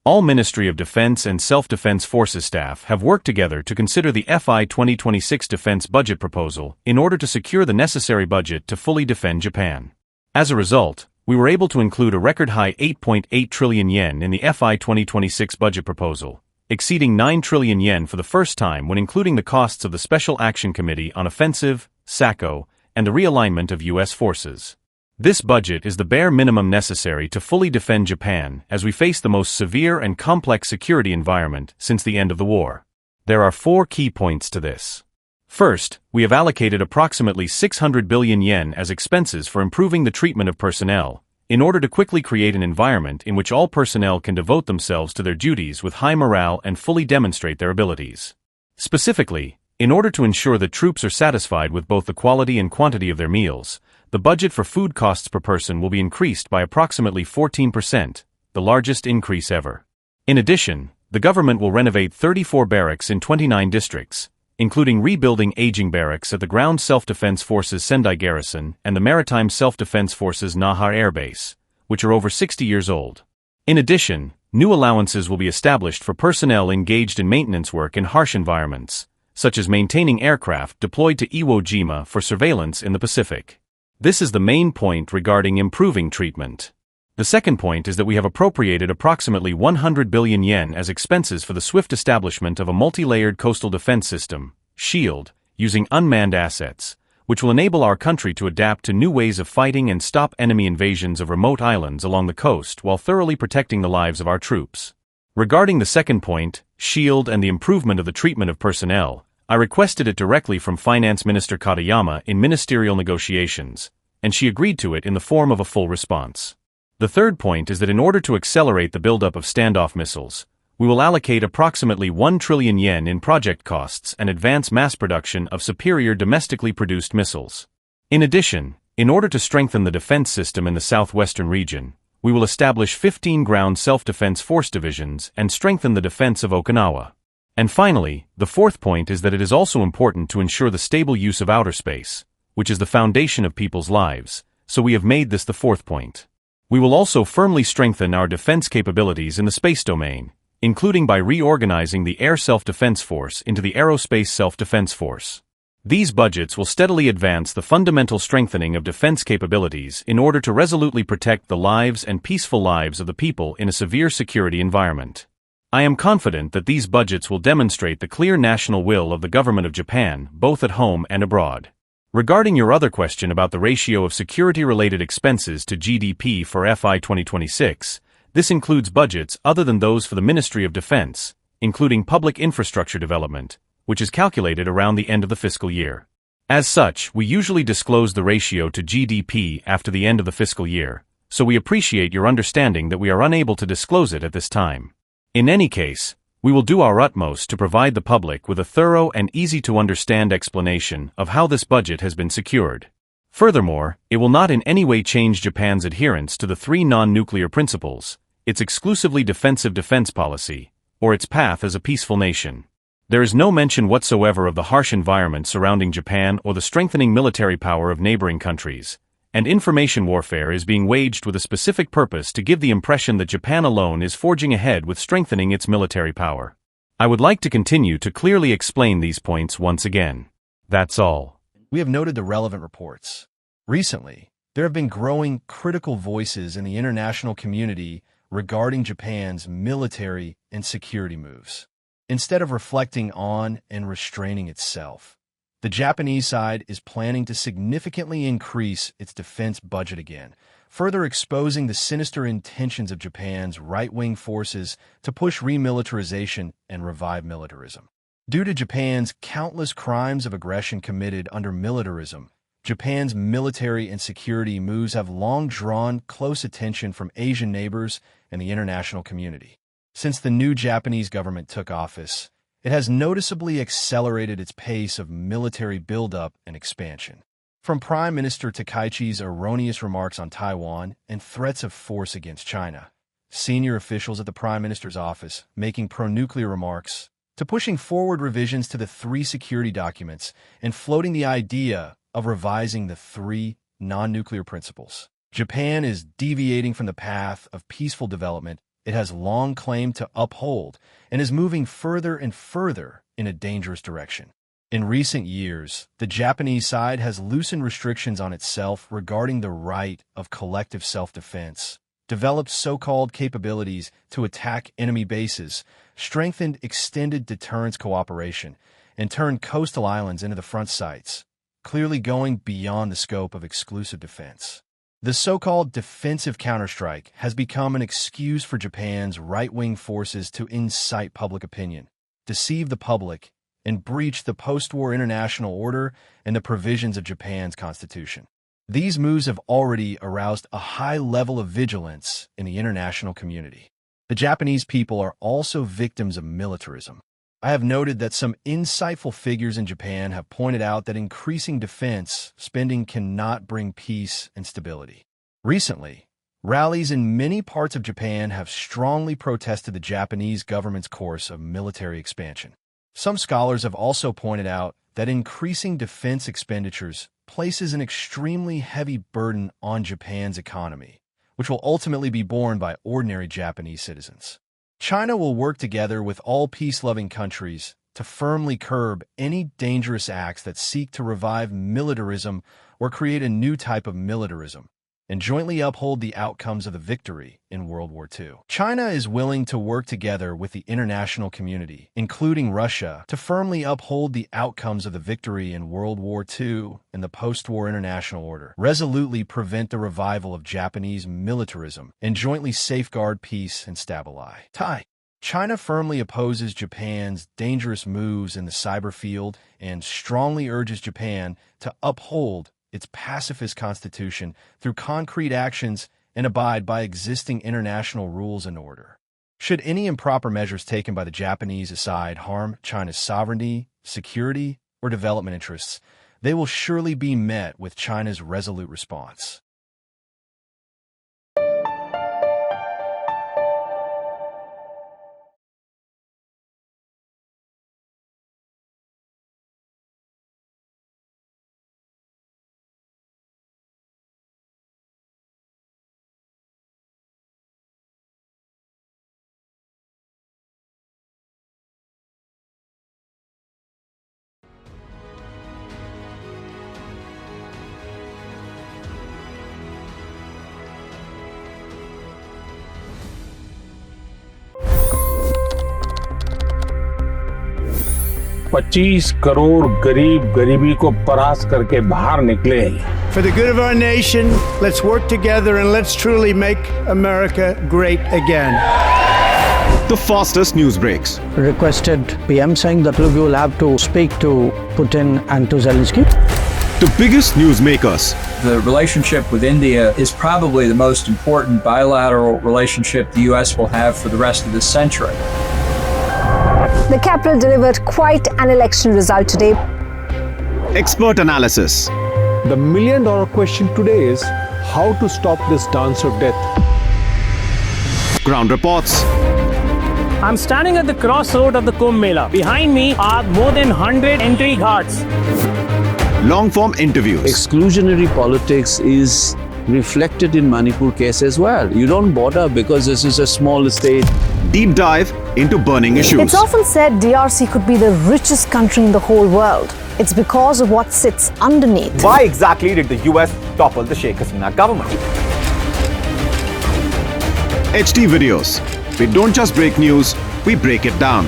All Ministry of Defense and Self-Defense Forces staff have worked together to consider the FY 2026 defense budget proposal in order to secure the necessary budget to fully defend Japan. As a result, we were able to include a record-high 8.8 trillion yen in the FY 2026 budget proposal, exceeding 9 trillion yen for the first time when including the costs of the Special Action Committee on Offensive, SACO, and the realignment of U.S. forces. This budget is the bare minimum necessary to fully defend Japan as we face the most severe and complex security environment since the end of the war. There are 4 key points to this. First, we have allocated approximately 600 billion yen as expenses for improving the treatment of personnel, in order to quickly create an environment in which all personnel can devote themselves to their duties with high morale and fully demonstrate their abilities. Specifically, in order to ensure that troops are satisfied with both the quality and quantity of their meals, the budget for food costs per person will be increased by approximately 14%, the largest increase ever. In addition, the government will renovate 34 barracks in 29 districts, including rebuilding aging barracks at the Ground Self-Defense Forces Sendai Garrison and the Maritime Self-Defense Forces Naha Air Base, which are over 60 years old. In addition, new allowances will be established for personnel engaged in maintenance work in harsh environments, such as maintaining aircraft deployed to Iwo Jima for surveillance in the Pacific. This is the main point regarding improving treatment. The second point is that we have appropriated approximately 100 billion yen as expenses for the swift establishment of a multi-layered coastal defense system, SHIELD, using unmanned assets, which will enable our country to adapt to new ways of fighting and stop enemy invasions of remote islands along the coast while thoroughly protecting the lives of our troops. Regarding the second point, SHIELD and the improvement of the treatment of personnel, I requested it directly from Finance Minister Katayama in ministerial negotiations, and she agreed to it in the form of a full response. The third point is that in order to accelerate the buildup of standoff missiles, we will allocate approximately 1 trillion yen in project costs and advance mass production of superior domestically produced missiles. In addition, in order to strengthen the defense system in the southwestern region, we will establish 15 ground self-defense force divisions and strengthen the defense of Okinawa. And finally, the fourth point is that it is also important to ensure the stable use of outer space, which is the foundation of people's lives, so we have made this the fourth point. We will also firmly strengthen our defense capabilities in the space domain, including by reorganizing the Air Self-Defense Force into the Aerospace Self-Defense Force. These budgets will steadily advance the fundamental strengthening of defense capabilities in order to resolutely protect the lives and peaceful lives of the people in a severe security environment. I am confident that these budgets will demonstrate the clear national will of the government of Japan, both at home and abroad. Regarding your other question about the ratio of security-related expenses to GDP for FY 2026, this includes budgets other than those for the Ministry of Defense, including public infrastructure development, which is calculated around the end of the fiscal year. As such, we usually disclose the ratio to GDP after the end of the fiscal year, so we appreciate your understanding that we are unable to disclose it at this time. In any case, we will do our utmost to provide the public with a thorough and easy-to-understand explanation of how this budget has been secured. Furthermore, it will not in any way change Japan's adherence to the 3 non-nuclear principles, its exclusively defensive defense policy, or its path as a peaceful nation. There is no mention whatsoever of the harsh environment surrounding Japan or the strengthening military power of neighboring countries, and information warfare is being waged with a specific purpose to give the impression that Japan alone is forging ahead with strengthening its military power. I would like to continue to clearly explain these points once again. That's all. We have noted the relevant reports. Recently, there have been growing critical voices in the international community regarding Japan's military and security moves. Instead of reflecting on and restraining itself, the Japanese side is planning to significantly increase its defense budget again, further exposing the sinister intentions of Japan's right-wing forces to push remilitarization and revive militarism. Due to Japan's countless crimes of aggression committed under militarism, Japan's military and security moves have long drawn close attention from Asian neighbors and the international community. Since the new Japanese government took office, it has noticeably accelerated its pace of military buildup and expansion. From Prime Minister Takaichi's erroneous remarks on Taiwan and threats of force against China, senior officials at the Prime Minister's office making pro-nuclear remarks, to pushing forward revisions to the 3 security documents and floating the idea of revising the 3 non-nuclear principles. Japan is deviating from the path of peaceful development it has long claimed to uphold and is moving further and further in a dangerous direction. In recent years, the Japanese side has loosened restrictions on itself regarding the right of collective self-defense, developed so-called capabilities to attack enemy bases, strengthened extended deterrence cooperation, and turned coastal islands into the front sites, clearly going beyond the scope of exclusive defense. The so-called defensive counterstrike has become an excuse for Japan's right-wing forces to incite public opinion, deceive the public, and breach the post-war international order and the provisions of Japan's constitution. These moves have already aroused a high level of vigilance in the international community. The Japanese people are also victims of militarism. I have noted that some insightful figures in Japan have pointed out that increasing defense spending cannot bring peace and stability. Recently, rallies in many parts of Japan have strongly protested the Japanese government's course of military expansion. Some scholars have also pointed out that increasing defense expenditures places an extremely heavy burden on Japan's economy, which will ultimately be borne by ordinary Japanese citizens. China will work together with all peace-loving countries to firmly curb any dangerous acts that seek to revive militarism or create a new type of militarism, and jointly uphold the outcomes of the victory in World War II. China is willing to work together with the international community, including Russia, to firmly uphold the outcomes of the victory in World War II and the post-war international order, resolutely prevent the revival of Japanese militarism, and jointly safeguard peace and stability. China firmly opposes Japan's dangerous moves in the cyber field and strongly urges Japan to uphold its pacifist constitution through concrete actions and abide by existing international rules and order. Should any improper measures taken by the Japanese side harm China's sovereignty, security, or development interests, they will surely be met with China's resolute response. $25 crore गरीब गरीबी को परास्त करके बाहर निकले। For the good of our nation, let's work together and let's truly make America great again. The fastest news breaks. Requested PM saying that look, you will have to speak to Putin and to Zelensky. The biggest newsmakers. The relationship with India is probably the most important bilateral relationship the U.S. will have for the rest of this century. The capital delivered quite an election result today. Expert analysis. The million-dollar question today is how to stop this dance of death. Ground reports. I'm standing at the crossroad of the Kumbh Mela. Behind me are more than 100 entry ghats. Long-form interviews. Exclusionary politics is reflected in Manipur case as well. You don't bother because this is a small state. Deep dive into burning issues. It's often said DRC could be the richest country in the whole world. It's because of what sits underneath. Why exactly did the US topple the Sheikh Hasina government? HT videos. We don't just break news, we break it down.